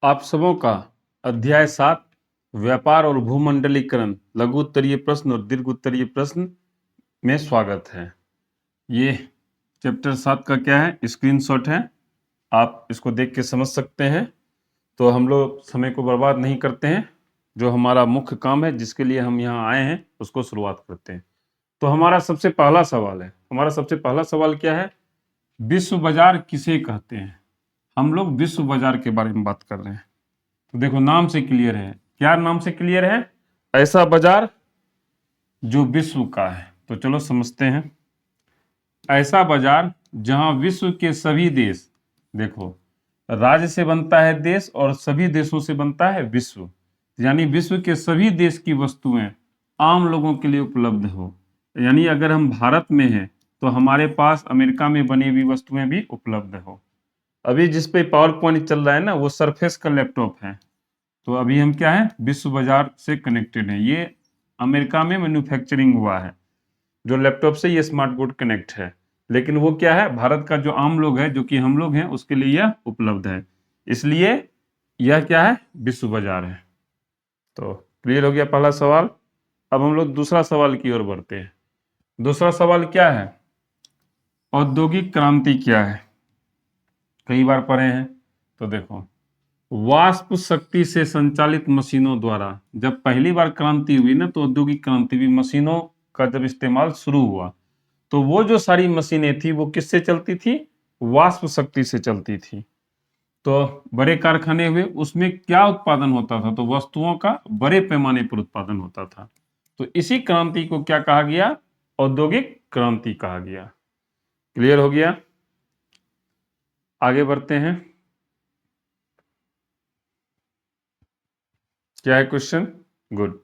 आप सबों का अध्याय 7 व्यापार और भूमंडलीकरण लघु उत्तरीय प्रश्न और दीर्घ उत्तरीय प्रश्न में स्वागत है। ये चैप्टर 7 का क्या है, स्क्रीनशॉट है, आप इसको देख के समझ सकते हैं। तो हम लोग समय को बर्बाद नहीं करते हैं, जो हमारा मुख्य काम है जिसके लिए हम यहाँ आए हैं उसको शुरुआत करते हैं। तो हमारा सबसे पहला सवाल क्या है, विश्व बाजार किसे कहते हैं। हम लोग विश्व बाजार के बारे में बात कर रहे हैं। तो देखो, नाम से क्लियर है। क्या नाम से क्लियर है? ऐसा बाजार जो विश्व का है। तो चलो समझते हैं। ऐसा बाजार जहां विश्व के सभी देश, देखो, राज्य से बनता है देश और सभी देशों से बनता है विश्व, यानी विश्व के सभी देश की वस्तुएं आम लोगों के लिए उपलब्ध हो। यानी अगर हम भारत में हैं तो हमारे पास अमेरिका में बनी हुई वस्तुएं भी उपलब्ध हो। अभी जिस पे पावर पॉइंट चल रहा है ना, वो सरफेस का लैपटॉप है। तो अभी हम क्या है, विश्व बाजार से कनेक्टेड है। ये अमेरिका में मैन्युफैक्चरिंग हुआ है, जो लैपटॉप से ये स्मार्ट बोर्ड कनेक्ट है। लेकिन वो क्या है, भारत का जो आम लोग है, जो कि हम लोग हैं, उसके लिए यह उपलब्ध है। इसलिए यह क्या है, विश्व बाजार है। तो क्लियर हो गया पहला सवाल। अब हम लोग दूसरा सवाल की ओर बढ़ते हैं। दूसरा सवाल क्या है, औद्योगिक क्रांति क्या है। कई बार पढ़े हैं। तो देखो, वाष्प शक्ति से संचालित मशीनों द्वारा जब पहली बार क्रांति हुई ना, तो औद्योगिक क्रांति हुई। मशीनों का जब इस्तेमाल शुरू हुआ तो वो जो सारी मशीनें थी वो किससे चलती थी, वाष्प शक्ति से चलती थी। तो बड़े कारखाने हुए, उसमें क्या उत्पादन होता था, तो वस्तुओं का बड़े पैमाने पर उत्पादन होता था। तो इसी क्रांति को क्या कहा गया, औद्योगिक क्रांति कहा गया। क्लियर हो गया। आगे बढ़ते हैं। क्या है क्वेश्चन? गुड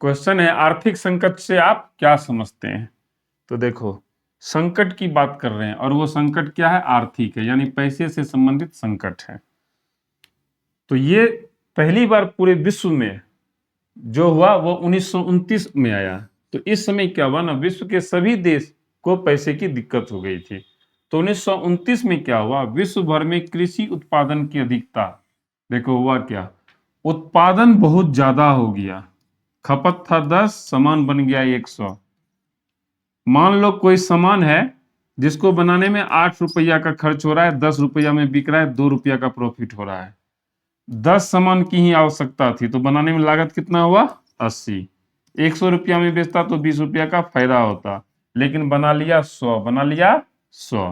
क्वेश्चन है, आर्थिक संकट से आप क्या समझते हैं। तो देखो, संकट की बात कर रहे हैं और वो संकट क्या है, आर्थिक है, यानी पैसे से संबंधित संकट है। तो ये पहली बार पूरे विश्व में जो हुआ वो 1929 में आया। तो इस समय क्या हुआ ना, विश्व के सभी देश को पैसे की दिक्कत हो गई थी। तो 1929 में क्या हुआ, विश्व भर में कृषि उत्पादन की अधिकता, देखो हुआ क्या, उत्पादन बहुत ज्यादा हो गया। खपत था 10, सामान बन गया 100। मान लो कोई सामान है जिसको बनाने में 8 रुपया का खर्च हो रहा है, 10 रुपया में बिक रहा है, 2 रुपया का प्रॉफिट हो रहा है। 10 सामान की ही आवश्यकता थी, तो बनाने में लागत कितना हुआ, 80। 100 रुपया में बेचता तो 20 रुपया का फायदा होता, लेकिन बना लिया 100।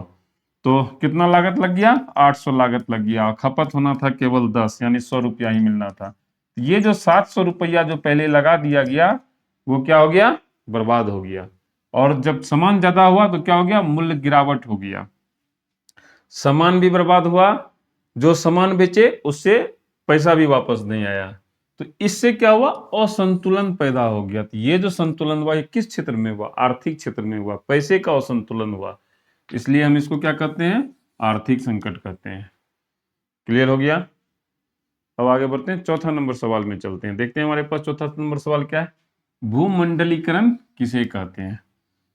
तो कितना लागत लग गया, 800 लागत लग गया। खपत होना था केवल 10, यानी 100 रुपया ही मिलना था। ये जो 700 रुपया जो पहले लगा दिया गया, वो क्या हो गया, बर्बाद हो गया। और जब सामान ज्यादा हुआ तो क्या हो गया, मूल्य गिरावट हो गया, सामान भी बर्बाद हुआ, जो सामान बेचे उससे पैसा भी वापस नहीं आया। तो इससे क्या हुआ, असंतुलन पैदा हो गया। तो ये जो संतुलन हुआ, ये किस क्षेत्र में हुआ, आर्थिक क्षेत्र में हुआ, पैसे का असंतुलन हुआ। इसलिए हम इसको क्या कहते हैं, आर्थिक संकट कहते हैं। क्लियर हो गया। अब आगे बढ़ते हैं, चौथा नंबर सवाल में चलते हैं। देखते हैं हमारे पास चौथा नंबर सवाल क्या है, भूमंडलीकरण किसे कहते हैं।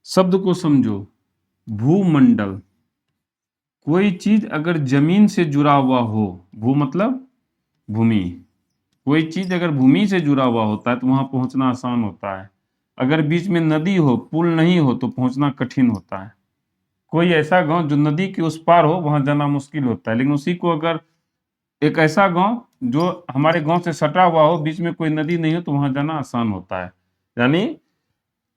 शब्द को समझो, भूमंडल, कोई चीज अगर जमीन से जुड़ा हुआ हो, भू मतलब भूमि, कोई चीज अगर भूमि से जुड़ा हुआ होता है तो वहां पहुंचना आसान होता है। अगर बीच में नदी हो, पुल नहीं हो, तो पहुंचना कठिन होता है। कोई ऐसा गांव जो नदी के उस पार हो, वहां जाना मुश्किल होता है। लेकिन उसी को अगर एक ऐसा गांव जो हमारे गांव से सटा हुआ हो, बीच में कोई नदी नहीं हो, तो वहां जाना आसान होता है। यानी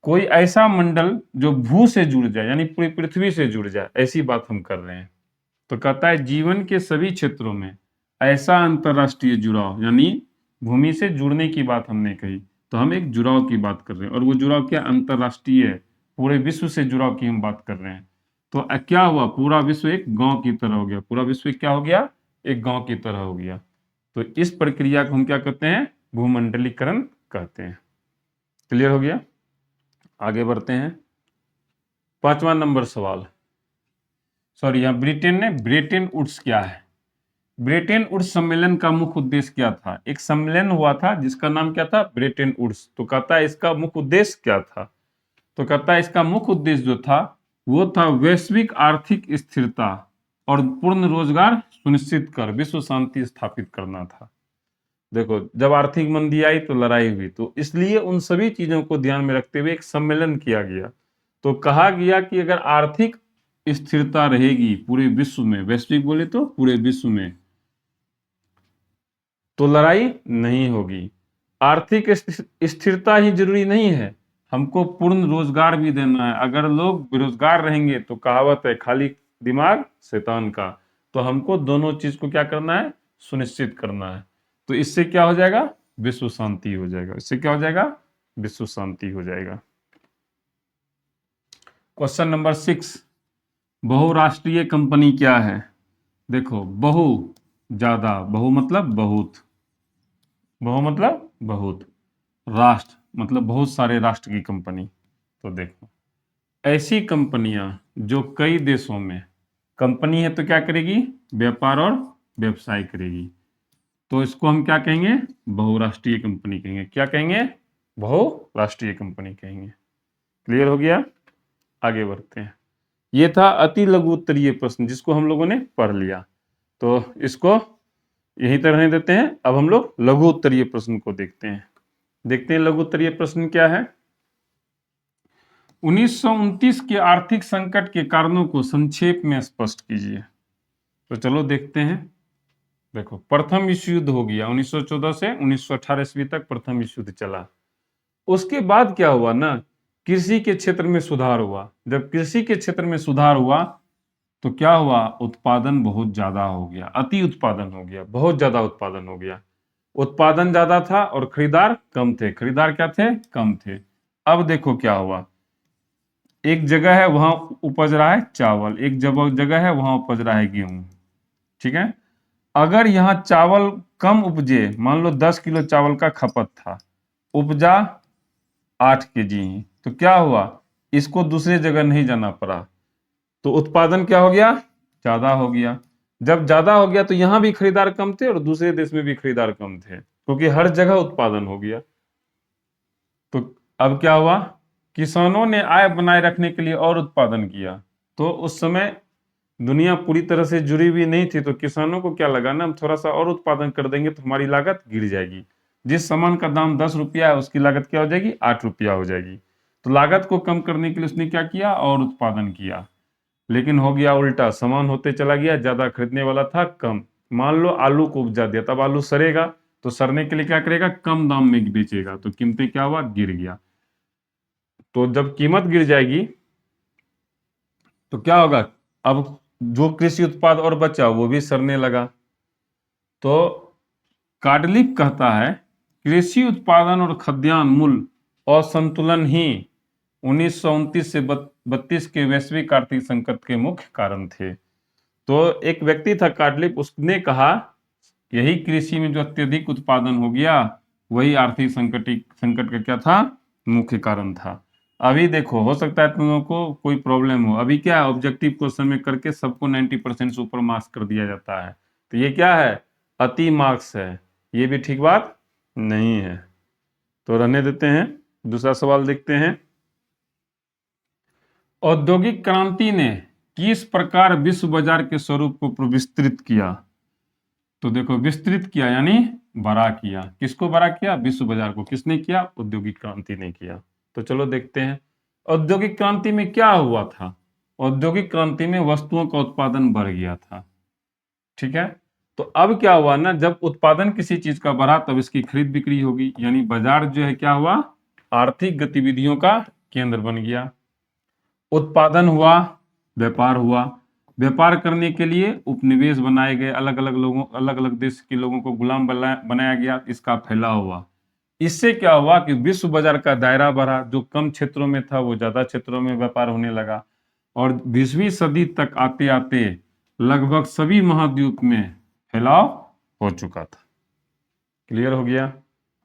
कोई ऐसा मंडल जो भू से जुड़ जाए, यानी पूरी पृथ्वी से जुड़ जाए, ऐसी बात हम कर रहे हैं। तो कहता है जीवन के सभी क्षेत्रों में ऐसा अंतरराष्ट्रीय जुड़ाव, यानी भूमि से जुड़ने की बात हमने कही, तो हम एक जुड़ाव की बात कर रहे हैं। और वो जुड़ाव क्या, अंतरराष्ट्रीय है, पूरे विश्व से जुड़ाव की हम बात कर रहे हैं। तो क्या हुआ, पूरा विश्व एक गांव की तरह हो गया। पूरा विश्व क्या हो गया, एक गांव की तरह हो गया। तो इस प्रक्रिया को हम क्या कहते हैं, भूमंडलीकरण कहते हैं। क्लियर हो गया। आगे बढ़ते हैं, पांचवा नंबर सवाल। सॉरी, यहाँ ब्रिटेन ने, ब्रेटन वुड्स क्या है। ब्रेटन वुड्स सम्मेलन का मुख्य उद्देश्य क्या था। एक सम्मेलन हुआ था जिसका नाम क्या था, ब्रेटन वुड्स। तो कहता है इसका मुख्य उद्देश्य क्या था। तो कहता है इसका मुख्य उद्देश्य जो था वो था वैश्विक आर्थिक स्थिरता और पूर्ण रोजगार सुनिश्चित कर विश्व शांति स्थापित करना था। देखो, जब आर्थिक मंदी आई तो लड़ाई हुई, तो इसलिए उन सभी चीजों को ध्यान में रखते हुए एक सम्मेलन किया गया। तो कहा गया कि अगर आर्थिक स्थिरता रहेगी पूरे विश्व में, वैश्विक बोले तो पूरे विश्व में, तो लड़ाई नहीं होगी। आर्थिक स्थिरता ही जरूरी नहीं है, हमको पूर्ण रोजगार भी देना है। अगर लोग बेरोजगार रहेंगे तो कहावत है, खाली दिमाग शैतान का। तो हमको दोनों चीज को क्या करना है, सुनिश्चित करना है। तो इससे क्या हो जाएगा, विश्व शांति हो जाएगा। इससे क्या हो जाएगा, विश्व शांति हो जाएगा। क्वेश्चन नंबर 6, बहुराष्ट्रीय कंपनी क्या है? देखो, बहु ज्यादा, बहु मतलब बहुत, बहु मतलब बहुत, राष्ट्र मतलब बहुत सारे राष्ट्र की कंपनी। तो देखो, ऐसी कंपनियां जो कई देशों में, कंपनी है तो क्या करेगी, व्यापार और व्यवसाय करेगी, तो इसको हम क्या कहेंगे, बहुराष्ट्रीय कंपनी कहेंगे। क्या कहेंगे, बहुराष्ट्रीय कंपनी कहेंगे। क्लियर हो गया? आगे बढ़ते हैं। ये था अति लघु उत्तरीय प्रश्न, जिसको हम लोगों ने पढ़ लिया, तो इसको यहीं तक रहने देते हैं। अब हम लोग लघु उत्तरीय प्रश्न को देखते हैं। लघु उत्तरीय प्रश्न क्या है। 1929 के आर्थिक संकट के कारणों को संक्षेप में स्पष्ट कीजिए। तो चलो देखते हैं। देखो, प्रथम विश्व युद्ध हो गया 1914 से 1918 ईस्वी तक प्रथम विश्व युद्ध चला। उसके बाद क्या हुआ ना, कृषि के क्षेत्र में सुधार हुआ। जब कृषि के क्षेत्र में सुधार हुआ तो क्या हुआ, उत्पादन बहुत ज्यादा हो गया, अति उत्पादन हो गया, बहुत ज्यादा उत्पादन हो गया। उत्पादन ज्यादा था और खरीदार कम थे। खरीदार क्या थे, कम थे। अब देखो क्या हुआ, एक जगह है वहां उपज रहा है चावल, एक जगह है वहां उपज रहा है गेहूं। ठीक है, अगर यहाँ चावल कम उपजे, मान लो 10 किलो चावल का खपत था, उपजा 8 केजी ही, तो क्या हुआ, इसको दूसरे जगह नहीं जाना पड़ा, तो उत्पादन क्या हो गया, ज्यादा हो गया। जब ज्यादा हो गया तो यहाँ भी खरीदार कम थे और दूसरे देश में भी खरीदार कम थे, क्योंकि हर जगह उत्पादन हो गया। तो अब क्या हुआ, किसानों ने आय बनाए रखने के लिए और उत्पादन किया। तो उस समय दुनिया पूरी तरह से जुड़ी हुई नहीं थी, तो किसानों को क्या लगा ना, हम थोड़ा सा और उत्पादन कर देंगे तो हमारी लागत गिर जाएगी। जिस सामान का दाम 10 रुपया है उसकी लागत क्या हो जाएगी, 8 रुपया हो जाएगी। तो लागत को कम करने के लिए उसने क्या किया, और उत्पादन किया। लेकिन हो गया उल्टा, सामान होते चला गया, ज्यादा खरीदने वाला था कम। मान लो आलू को उपजा दिया, तब आलू सड़ेगा, तो सड़ने के लिए क्या करेगा, कम दाम में बेचेगा, तो कीमतें क्या हुआ, गिर गया। तो जब कीमत गिर जाएगी तो क्या होगा, अब जो कृषि उत्पाद और बचा वो भी सड़ने लगा। तो कार्डलिक कहता है, कृषि उत्पादन और खाद्यान्न मूल्य असंतुलन ही 1929 से 32 के वैश्विक आर्थिक संकट के मुख्य कारण थे। तो एक व्यक्ति था कार्डलिक, उसने कहा यही कृषि में जो अत्यधिक उत्पादन हो गया वही आर्थिक संकट का क्या था, मुख्य कारण था। अभी देखो, हो सकता है तुम लोगों को कोई प्रॉब्लम हो, अभी क्या है, ऑब्जेक्टिव क्वेश्चन में करके सबको 90% से ऊपर मार्क्स कर दिया जाता है, तो ये क्या है, अति मार्क्स है। ये भी ठीक बात नहीं है, तो रहने देते हैं। दूसरा सवाल देखते हैं। औद्योगिक क्रांति ने किस प्रकार विश्व बाजार के स्वरूप को विस्तृत किया? तो देखो, विस्तृत किया यानी बड़ा किया। किसको बड़ा किया, विश्व बाजार को। किसने किया, औद्योगिक क्रांति ने किया। तो चलो देखते हैं, औद्योगिक क्रांति में क्या हुआ था। औद्योगिक क्रांति में वस्तुओं का उत्पादन बढ़ गया था। ठीक है, तो अब क्या हुआ ना, जब उत्पादन किसी चीज का बढ़ा तब इसकी खरीद बिक्री होगी, यानी बाजार जो है क्या हुआ, आर्थिक गतिविधियों का केंद्र बन गया। उत्पादन हुआ, व्यापार हुआ। व्यापार करने के लिए उपनिवेश बनाए गए, अलग अलग देश के लोगों को गुलाम बनाया गया, इसका फैलाव हुआ। इससे क्या हुआ कि विश्व बाजार का दायरा बढ़ा, जो कम क्षेत्रों में था वो ज्यादा क्षेत्रों में व्यापार होने लगा। और 20वीं सदी तक आते आते लगभग सभी महाद्वीप में फैलाव हो चुका था। क्लियर हो गया?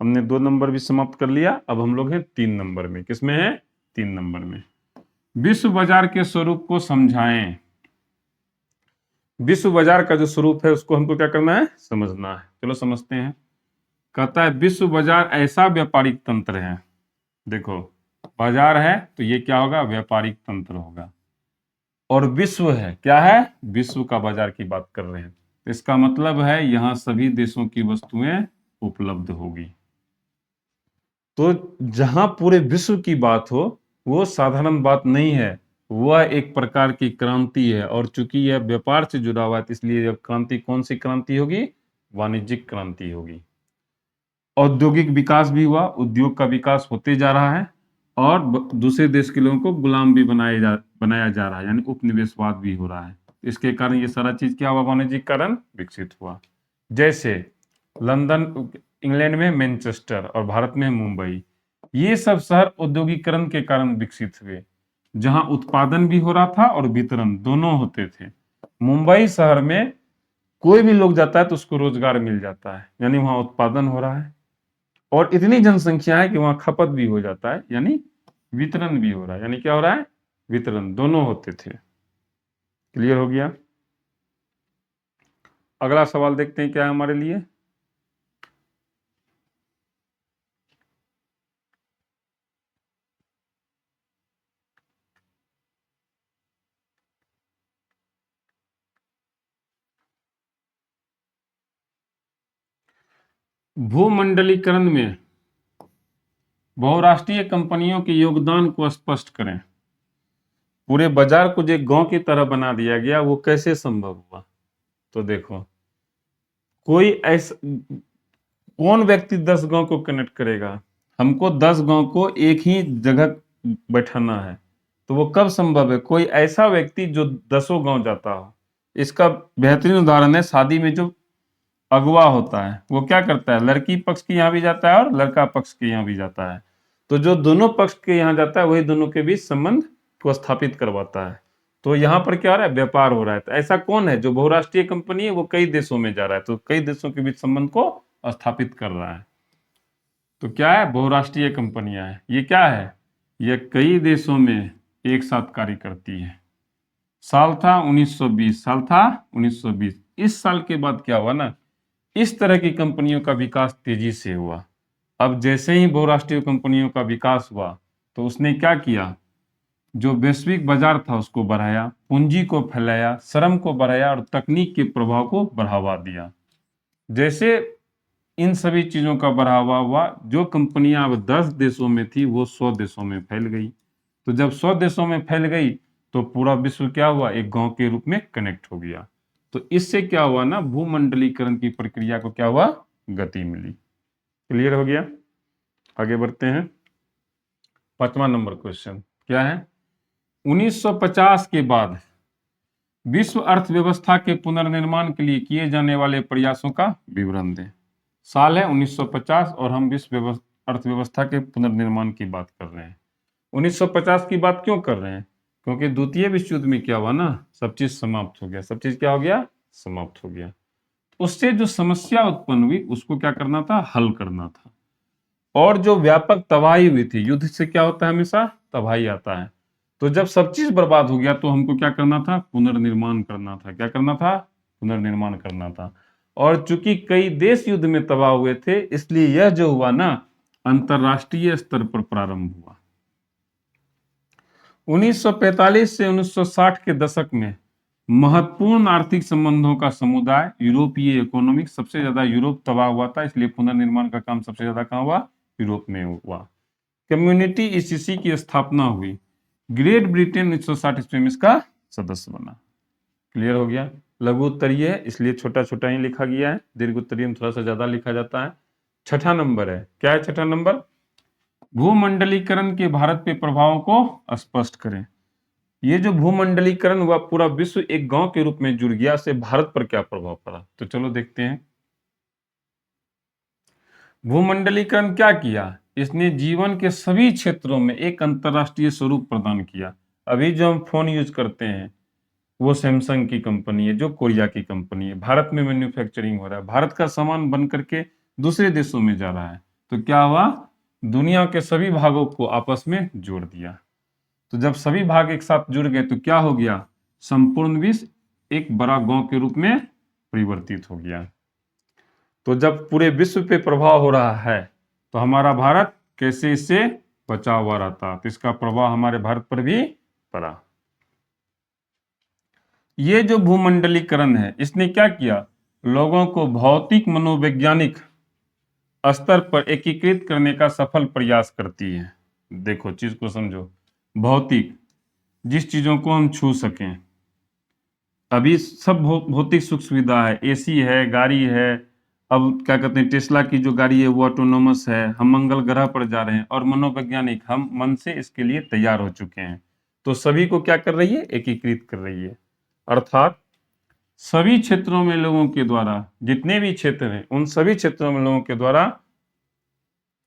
हमने 2 नंबर भी समाप्त कर लिया। अब हम लोग हैं 3 नंबर में। किसमें है? 3 नंबर में। विश्व बाजार के स्वरूप को समझाएं। विश्व बाजार का जो स्वरूप है उसको हमको क्या करना है, समझना है। चलो समझते हैं। कहता है विश्व बाजार ऐसा व्यापारिक तंत्र है, देखो बाजार है तो ये क्या होगा, व्यापारिक तंत्र होगा, और विश्व है, क्या है, विश्व का बाजार की बात कर रहे हैं। इसका मतलब है यहां सभी देशों की वस्तुएं उपलब्ध होगी। तो जहां पूरे विश्व की बात हो वो साधारण बात नहीं है, वह एक प्रकार की क्रांति है। और चूंकि यह व्यापार से जुड़ा हुआ है तो इसलिए यह क्रांति कौन सी क्रांति होगी, वाणिज्यिक क्रांति होगी। औद्योगिक विकास भी हुआ, उद्योग का विकास होते जा रहा है और दूसरे देश के लोगों को गुलाम भी बनाया जा रहा है, यानी उपनिवेशवाद भी हो रहा है। इसके कारण ये सारा चीज क्या हुआ, वाणिज्यिक कारण विकसित हुआ। जैसे लंदन इंग्लैंड में मैनचेस्टर और भारत में मुंबई, ये सब शहर औद्योगिकरण के कारण विकसित हुए, जहां उत्पादन भी हो रहा था और वितरण दोनों होते थे। मुंबई शहर में कोई भी लोग जाता है तो उसको रोजगार मिल जाता है, यानी वहां उत्पादन हो रहा है और इतनी जनसंख्या है कि वहां खपत भी हो जाता है, यानी वितरण भी हो रहा है। यानी क्या हो रहा है, वितरण दोनों होते थे। क्लियर हो गया। अगला सवाल देखते हैं क्या है हमारे लिए। भूमंडलीकरण में बहुराष्ट्रीय कंपनियों के योगदान को स्पष्ट करें। पूरे बाजार को जो एक गांव की तरह बना दिया गया, वो कैसे संभव हुआ। तो देखो, कोई ऐसा कौन व्यक्ति 10 गांव को कनेक्ट करेगा, हमको 10 गांव को एक ही जगह बैठाना है, तो वो कब संभव है, कोई ऐसा व्यक्ति जो 10 गांव जाता हो। इसका बेहतरीन उदाहरण है शादी में जो अगुआ होता है वो क्या करता है, लड़की पक्ष के यहाँ भी जाता है और लड़का पक्ष के यहाँ भी जाता है। तो जो दोनों पक्ष के यहाँ जाता है वही दोनों के बीच संबंध को स्थापित करवाता है। तो यहाँ पर क्या हो रहा है, व्यापार हो रहा है। तो ऐसा कौन है जो बहुराष्ट्रीय कंपनी है, वो कई देशों में जा रहा है, तो कई देशों के बीच संबंध को स्थापित कर रहा है। तो क्या है, बहुराष्ट्रीय कंपनियां है। ये क्या है, ये कई देशों में एक साथ कार्य करती है। साल था 1920, साल था 1920। इस साल के बाद क्या हुआ ना, इस तरह की कंपनियों का विकास तेजी से हुआ। अब जैसे ही बहुराष्ट्रीय कंपनियों का विकास हुआ तो उसने क्या किया, जो वैश्विक बाजार था उसको बढ़ाया, पूंजी को फैलाया, श्रम को बढ़ाया और तकनीक के प्रभाव को बढ़ावा दिया। जैसे इन सभी चीजों का बढ़ावा हुआ, जो कंपनियां अब 10 देशों में थी वो 100 देशों में फैल गई। तो जब 100 देशों में फैल गई तो पूरा विश्व क्या हुआ, एक गांव के रूप में कनेक्ट हो गया। तो इससे क्या हुआ ना, भूमंडलीकरण की प्रक्रिया को क्या हुआ, गति मिली। क्लियर हो गया। आगे बढ़ते हैं। 5वां नंबर क्वेश्चन क्या है, 1950 के बाद विश्व अर्थव्यवस्था के पुनर्निर्माण के लिए किए जाने वाले प्रयासों का विवरण दें। साल है 1950 और हम विश्व अर्थव्यवस्था के पुनर्निर्माण की बात कर रहे हैं। 1950 की बात क्यों कर रहे हैं, क्योंकि द्वितीय विश्व युद्ध में क्या हुआ ना, सब चीज समाप्त हो गया। सब चीज क्या हो गया, समाप्त हो गया। उससे जो समस्या उत्पन्न हुई उसको क्या करना था, हल करना था। और जो व्यापक तबाही हुई थी, युद्ध से क्या होता है, हमेशा तबाही आता है। तो जब सब चीज बर्बाद हो गया तो हमको क्या करना था, पुनर्निर्माण करना था। क्या करना था, पुनर्निर्माण करना था। और चूंकि कई देश युद्ध में तबाह हुए थे, इसलिए यह जो हुआ ना, अंतरराष्ट्रीय स्तर पर प्रारंभ हुआ। 1945 से 1960 के दशक में महत्वपूर्ण आर्थिक संबंधों का समुदाय यूरोपीय इकोनॉमिक, सबसे ज्यादा यूरोप तबाह हुआ था, इसलिए पुनर्निर्माण का काम सबसे ज्यादा कहाँ हुआ, यूरोप में हुआ। कम्युनिटी ईसीसी की स्थापना हुई। ग्रेट ब्रिटेन 1960 ईस्वी में इसका सदस्य बना। क्लियर हो गया। लघु उत्तरीय है इसलिए छोटा छोटा ही लिखा गया है, दीर्घ उत्तरीय में थोड़ा सा ज्यादा लिखा जाता है। 6ठा नंबर है, क्या है 6ठा नंबर, भूमंडलीकरण के भारत पे प्रभावों को स्पष्ट करें। ये जो भूमंडलीकरण हुआ, पूरा विश्व एक गांव के रूप में जुड़ गया, से भारत पर क्या प्रभाव पड़ा, तो चलो देखते हैं। भूमंडलीकरण क्या किया, इसने जीवन के सभी क्षेत्रों में एक अंतरराष्ट्रीय स्वरूप प्रदान किया। अभी जो हम फोन यूज करते हैं वो सैमसंग की कंपनी है, जो कोरिया की कंपनी है। भारत में मैन्युफैक्चरिंग हो रहा है, भारत का सामान बन करके दूसरे देशों में जा रहा है। तो क्या हुआ, दुनिया के सभी भागों को आपस में जोड़ दिया। तो जब सभी भाग एक साथ जुड़ गए तो क्या हो गया, संपूर्ण विश्व एक बड़ा गांव के रूप में परिवर्तित हो गया। तो जब पूरे विश्व पे प्रभाव हो रहा है तो हमारा भारत कैसे इससे बचा हुआ रहता, तो इसका प्रभाव हमारे भारत पर भी पड़ा। ये जो भूमंडलीकरण है इसने क्या किया, लोगों को भौतिक मनोवैज्ञानिक स्तर पर एकीकृत करने का सफल प्रयास करती है। देखो चीज को समझो, भौतिक, जिस चीजों को हम छू सकें, अभी सब भौतिक सुख सुविधा है, एसी है, गाड़ी है, अब क्या कहते हैं टेस्ला की जो गाड़ी है वो ऑटोनोमस है, हम मंगल ग्रह पर जा रहे हैं, और मनोवैज्ञानिक हम मन से इसके लिए तैयार हो चुके हैं। तो सभी को क्या कर रही है, एकीकृत कर रही है। अर्थात सभी क्षेत्रों में लोगों के द्वारा, जितने भी क्षेत्र हैं उन सभी क्षेत्रों में लोगों के द्वारा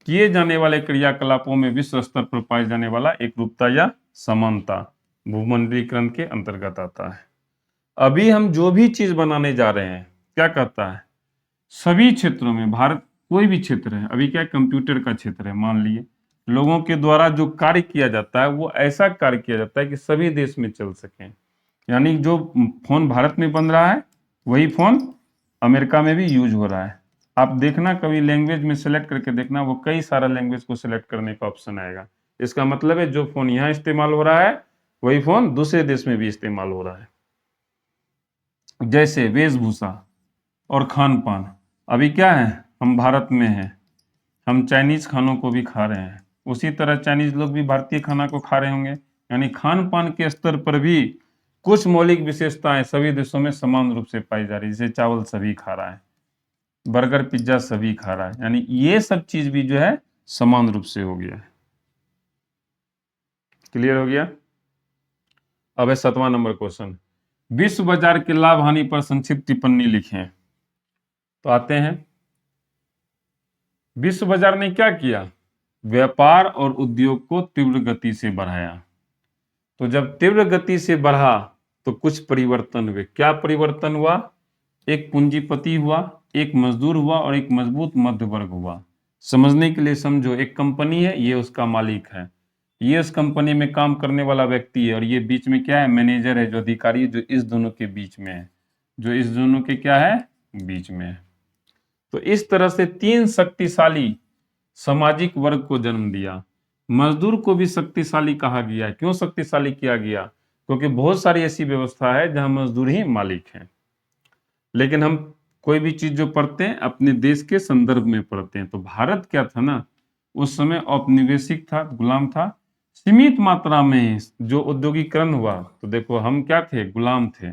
किए जाने वाले क्रियाकलापों में विश्व स्तर पर पाए जाने वाला एक रूपता या समानता भूमंडलीकरण के अंतर्गत आता है। अभी हम जो भी चीज बनाने जा रहे हैं, क्या कहता है, सभी क्षेत्रों में, भारत कोई भी क्षेत्र है, अभी क्या कंप्यूटर का क्षेत्र है मान लिए, लोगों के द्वारा जो कार्य किया जाता है वो ऐसा कार्य किया जाता है कि सभी देश में चल सके। यानी जो फोन भारत में बन रहा है वही फोन अमेरिका में भी यूज हो रहा है। आप देखना कभी लैंग्वेज में सेलेक्ट करके देखना, वो कई सारा लैंग्वेज को सिलेक्ट करने का ऑप्शन आएगा। इसका मतलब है जो फोन यहाँ इस्तेमाल हो रहा है वही फोन दूसरे देश में भी इस्तेमाल हो रहा है। जैसे वेशभूषा और खान पान, अभी क्या है, हम भारत में हैं, हम चाइनीज खानों को भी खा रहे हैं, उसी तरह चाइनीज लोग भी भारतीय खाना को खा रहे होंगे। यानी खान पान के स्तर पर भी कुछ मौलिक विशेषताएं सभी देशों में समान रूप से पाई जा रही है। जैसे चावल सभी खा रहा है, बर्गर पिज्जा सभी खा रहा है, यानी ये सब चीज भी जो है समान रूप से हो गया है। क्लियर हो गया। अब है 7वां नंबर क्वेश्चन, विश्व बाजार के लाभ हानि पर संक्षिप्त टिप्पणी लिखें। तो आते हैं, विश्व बाजार ने क्या किया, व्यापार और उद्योग को तीव्र गति से बढ़ाया। तो जब तीव्र गति से बढ़ा तो कुछ परिवर्तन हुए। क्या परिवर्तन हुआ, एक पूंजीपति हुआ, एक मजदूर हुआ और एक मजबूत मध्य वर्ग हुआ। समझने के लिए समझो, एक कंपनी है, ये उसका मालिक है, ये उस कंपनी में काम करने वाला व्यक्ति है, और ये बीच में क्या है, मैनेजर है, जो अधिकारी है, जो इस दोनों के बीच में है, जो इस दोनों के क्या है, बीच में है। तो इस तरह से 3 शक्तिशाली सामाजिक वर्ग को जन्म दिया। मजदूर को भी शक्तिशाली कहा गया। क्यों शक्तिशाली किया गया, क्योंकि बहुत सारी ऐसी व्यवस्था है जहां मजदूर ही मालिक हैं। लेकिन हम कोई भी चीज जो पढ़ते हैं अपने देश के संदर्भ में पढ़ते हैं। तो भारत क्या था ना, उस समय औपनिवेशिक था, गुलाम था, सीमित मात्रा में जो औद्योगिकरण हुआ, तो देखो हम क्या थे, गुलाम थे।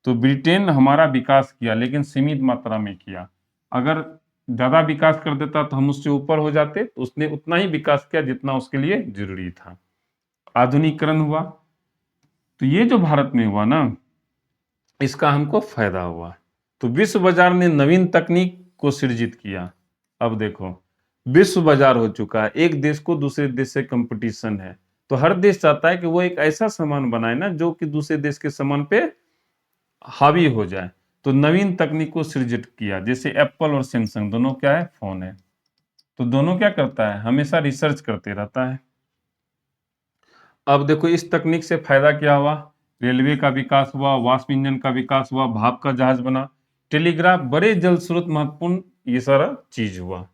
तो ब्रिटेन हमारा विकास किया लेकिन सीमित मात्रा में किया। अगर ज्यादा विकास कर देता तो हम उससे ऊपर हो जाते, तो उसने उतना ही विकास किया जितना उसके लिए जरूरी था। आधुनिकीकरण हुआ, तो ये जो भारत में हुआ ना, इसका हमको फायदा हुआ। तो विश्व बाजार ने नवीन तकनीक को सृजित किया। अब देखो विश्व बाजार हो चुका है, एक देश को दूसरे देश से कंपटीशन है, तो हर देश चाहता है कि वो एक ऐसा सामान बनाए ना जो कि दूसरे देश के सामान पे हावी हो जाए। तो नवीन तकनीक को सृजित किया। जैसे एप्पल और सैमसंग दोनों क्या है, फोन है, तो दोनों क्या करता है, हमेशा रिसर्च करते रहता है। अब देखो इस तकनीक से फायदा क्या हुआ, रेलवे का विकास हुआ, वाष्प इंजन का विकास हुआ, भाप का जहाज बना, टेलीग्राफ, बड़े जल स्रोत महत्वपूर्ण, ये सारा चीज हुआ।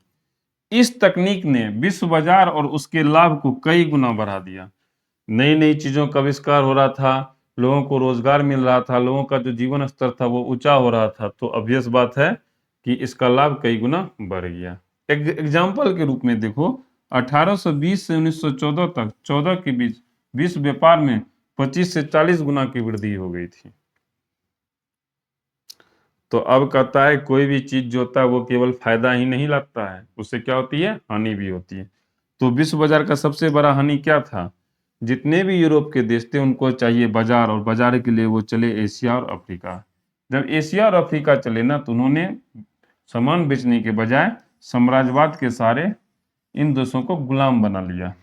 इस तकनीक ने विश्व बाजार और उसके लाभ को कई गुना बढ़ा दिया। नई नई चीजों का आविष्कार हो रहा था, लोगों को रोजगार मिल रहा था, लोगों का जो जीवन स्तर था वो ऊंचा हो रहा था। तो ऑब्वियस बात है कि इसका लाभ कई गुना बढ़ गया। एग्जाम्पल के रूप में देखो, 1820 से 1914 तक 14 के बीच विश्व व्यापार में 25 से 40 गुना की वृद्धि हो गई थी। तो अब कहता है कोई भी चीज जो होता है वो केवल फायदा ही नहीं लाता है, उससे क्या होती है, हानि भी होती है। तो विश्व बाजार का सबसे बड़ा हानि क्या था, जितने भी यूरोप के देश थे उनको चाहिए बाजार, और बाजार के लिए वो चले एशिया और अफ्रीका। जब एशिया और अफ्रीका चले ना, तो उन्होंने सामान बेचने के बजाय साम्राज्यवाद के सहारे इन देशों को गुलाम बना लिया।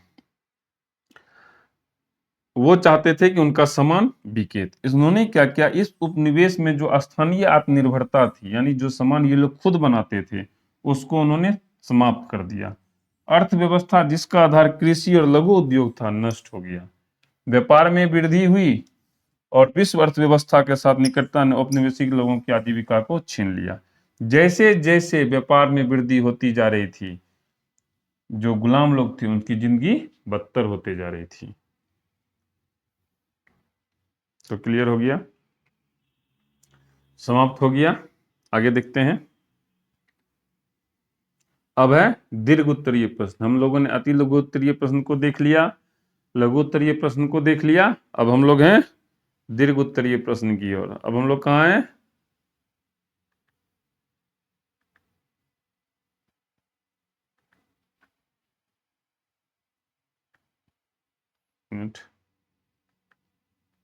वो चाहते थे कि उनका सामान बिके। इन्होंने क्या किया, इस उपनिवेश में जो स्थानीय आत्मनिर्भरता थी, यानी जो सामान ये लोग खुद बनाते थे, उसको उन्होंने समाप्त कर दिया। अर्थव्यवस्था जिसका आधार कृषि और लघु उद्योग था, नष्ट हो गया। व्यापार में वृद्धि हुई और विश्व अर्थव्यवस्था के साथ निकटता ने औपनिवेशिक लोगों की आजीविका को छीन लिया। जैसे जैसे व्यापार में वृद्धि होती जा रही थी, जो गुलाम लोग थे उनकी जिंदगी बदतर होते जा रही थी। तो क्लियर हो गया। समाप्त हो गया। आगे देखते हैं। अब है दीर्घ उत्तरीय प्रश्न। हम लोगों ने अति लघु उत्तरीय प्रश्न को देख लिया, लघु उत्तरीय प्रश्न को देख लिया। अब हम लोग हैं दीर्घ उत्तरीय प्रश्न की ओर। अब हम लोग कहाँ हैं?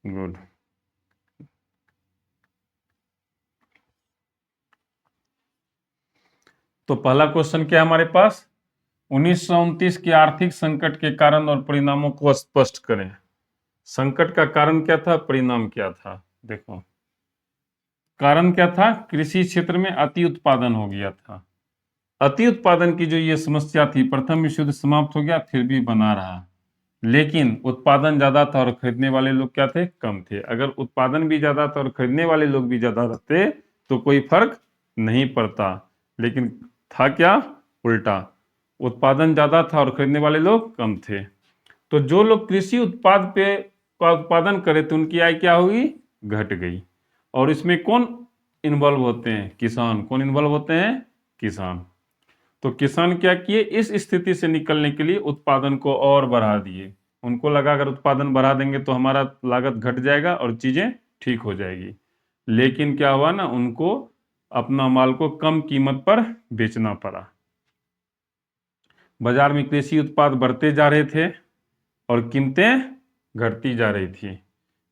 गुड। तो पहला क्वेश्चन क्या है हमारे पास? 1929 के आर्थिक संकट के कारण और परिणामों को स्पष्ट करें। संकट का कारण क्या था, परिणाम क्या था? देखो, कारण क्या था? कृषि क्षेत्र में अति उत्पादन हो गया था। अति उत्पादन की जो ये समस्या थी, प्रथम विश्व युद्ध समाप्त हो गया फिर भी बना रहा, लेकिन उत्पादन ज्यादा था और खरीदने वाले लोग क्या थे? कम थे। अगर उत्पादन भी ज्यादा था और खरीदने वाले लोग भी ज्यादा रहते तो कोई फर्क नहीं पड़ता, लेकिन था क्या? उल्टा, उत्पादन ज्यादा था और खरीदने वाले लोग कम थे। तो जो लोग कृषि उत्पाद पे का उत्पादन करे तो उनकी आय क्या होगी? घट गई। और इसमें कौन इन्वॉल्व होते हैं? किसान। कौन इन्वॉल्व होते हैं? किसान। तो किसान क्या किए? इस स्थिति से निकलने के लिए उत्पादन को और बढ़ा दिए। उनको लगा अगर उत्पादन बढ़ा देंगे तो हमारा लागत घट जाएगा और चीजें ठीक हो जाएगी। लेकिन क्या हुआ ना, उनको अपना माल को कम कीमत पर बेचना पड़ा। बाजार में कृषि उत्पाद बढ़ते जा रहे थे और कीमतें घटती जा रही थी।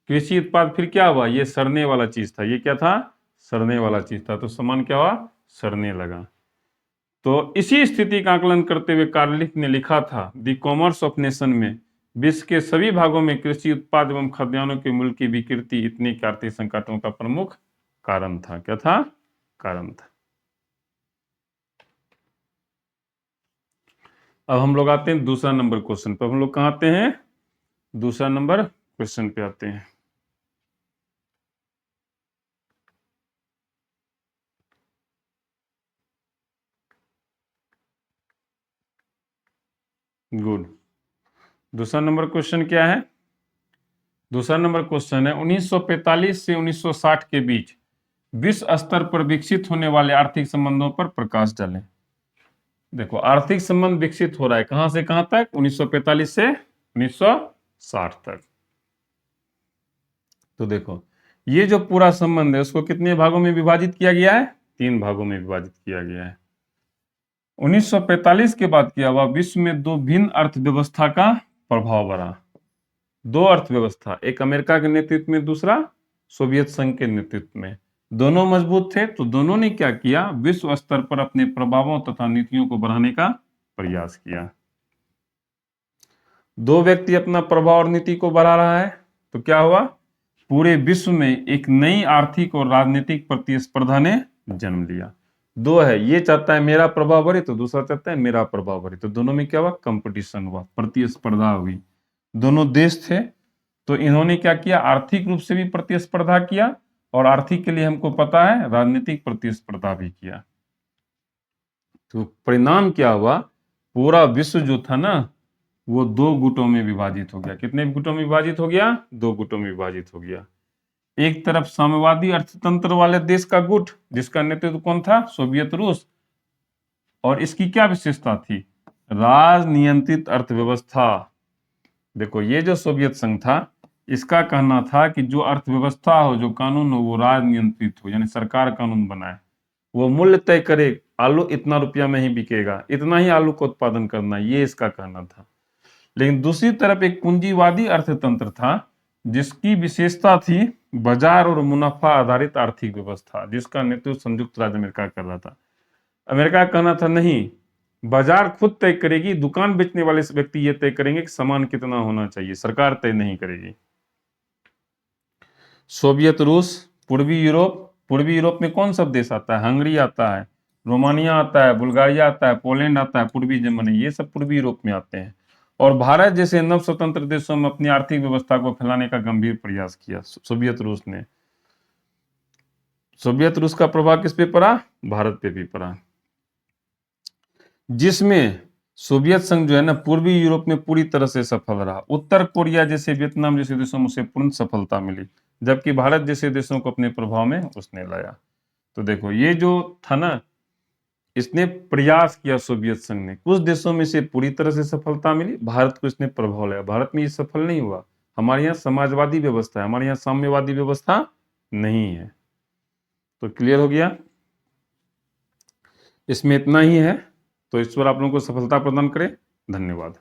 कृषि उत्पाद फिर क्या हुआ? ये सड़ने वाला चीज था। ये क्या था? सड़ने वाला चीज था। तो सामान क्या हुआ? सड़ने लगा। तो इसी स्थिति का आकलन करते हुए कार्लिफ ने लिखा था द कॉमर्स ऑफ नेशन में विश्व के सभी भागों में कृषि उत्पाद एवं खाद्यान्नों के मूल्य की विकृति इतनी आर्थिक संकटों का प्रमुख कारण था। क्या था? कारण था। अब हम लोग आते हैं दूसरा नंबर क्वेश्चन पर। हम लोग कहाँ आते हैं? दूसरा नंबर क्वेश्चन पे आते हैं। गुड। दूसरा नंबर क्वेश्चन क्या है? दूसरा नंबर क्वेश्चन है 1945 से 1960 के बीच विश्व स्तर पर विकसित होने वाले आर्थिक संबंधों पर प्रकाश डालें। देखो, आर्थिक संबंध विकसित हो रहा है कहां से कहां तक? 1945 से 1960 तक। तो देखो, ये जो पूरा संबंध है उसको कितने भागों में विभाजित किया गया है? 3 भागों में विभाजित किया गया है। 1945 के बाद क्या हुआ? विश्व में 2 भिन्न अर्थव्यवस्था का प्रभाव बढ़ा। 2 अर्थव्यवस्था, एक अमेरिका के नेतृत्व में, दूसरा सोवियत संघ के नेतृत्व में। दोनों मजबूत थे तो दोनों ने क्या किया? विश्व स्तर पर अपने प्रभावों तथा नीतियों को बढ़ाने का प्रयास किया। 2 व्यक्ति अपना प्रभाव और नीति को बढ़ा रहा है तो क्या हुआ? पूरे विश्व में एक नई आर्थिक और राजनीतिक प्रतिस्पर्धा ने जन्म लिया। 2 है, ये चाहता है मेरा प्रभाव बढ़े तो दूसरा चाहता है मेरा प्रभाव बढ़े, तो दोनों में क्या हुआ? कंपटीशन हुआ, प्रतिस्पर्धा हुई। दोनों देश थे तो इन्होंने क्या किया? आर्थिक रूप से भी प्रतिस्पर्धा किया और आर्थिक के लिए हमको पता है राजनीतिक प्रतिस्पर्धा भी किया। तो परिणाम क्या हुआ? पूरा विश्व जो था ना वो 2 गुटों में विभाजित हो गया। कितने गुटों में विभाजित हो गया? 2 गुटों में विभाजित हो गया। एक तरफ साम्यवादी अर्थतंत्र वाले देश का गुट जिसका नेतृत्व कौन था? सोवियत रूस। और इसकी क्या विशेषता थी? राजनियंत्रित अर्थव्यवस्था। देखो, ये जो सोवियत संघ था इसका कहना था कि जो अर्थव्यवस्था हो, जो कानून हो, वो राजनियंत्रित हो, यानी सरकार कानून बनाए, वो मूल्य तय करे, आलू इतना रुपया में ही बिकेगा, इतना ही आलू का उत्पादन करना, ये इसका कहना था। लेकिन दूसरी तरफ एक पूंजीवादी अर्थतंत्र था जिसकी विशेषता थी बाजार और मुनाफा आधारित आर्थिक व्यवस्था, जिसका नेतृत्व संयुक्त राज्य अमेरिका कर रहा था। अमेरिका का कहना था नहीं, बाजार खुद तय करेगी, दुकान बेचने वाले व्यक्ति ये तय करेंगे कि सामान कितना होना चाहिए, सरकार तय नहीं करेगी। सोवियत रूस, पूर्वी यूरोप में कौन सा देश आता है? हंगरी आता है, रोमानिया आता है, बुल्गारिया आता है, पोलैंड आता है, पूर्वी जर्मनी, ये सब पूर्वी यूरोप में आते हैं। और भारत जैसे नव स्वतंत्र देशों में अपनी आर्थिक व्यवस्था को फैलाने का गंभीर प्रयास किया सोवियत रूस ने। सोवियत रूस का प्रभाव किस पे पड़ा? भारत पे भी पड़ा, जिसमें सोवियत संघ जो है ना पूर्वी यूरोप में पूरी तरह से सफल रहा। उत्तर कोरिया जैसे, वियतनाम जैसे देशों में उसे पूर्ण सफलता मिली। जबकि भारत जैसे देशों को अपने प्रभाव में उसने लाया। तो देखो ये जो था ना, इसने प्रयास किया सोवियत संघ ने, कुछ देशों में से पूरी तरह से सफलता मिली, भारत को इसने प्रभाव लाया। भारत में ये सफल नहीं हुआ। हमारे यहाँ समाजवादी व्यवस्था है, हमारे यहाँ साम्यवादी व्यवस्था नहीं है। तो क्लियर हो गया, इसमें इतना ही है। तो ईश्वर आप लोगों को सफलता प्रदान करे। धन्यवाद।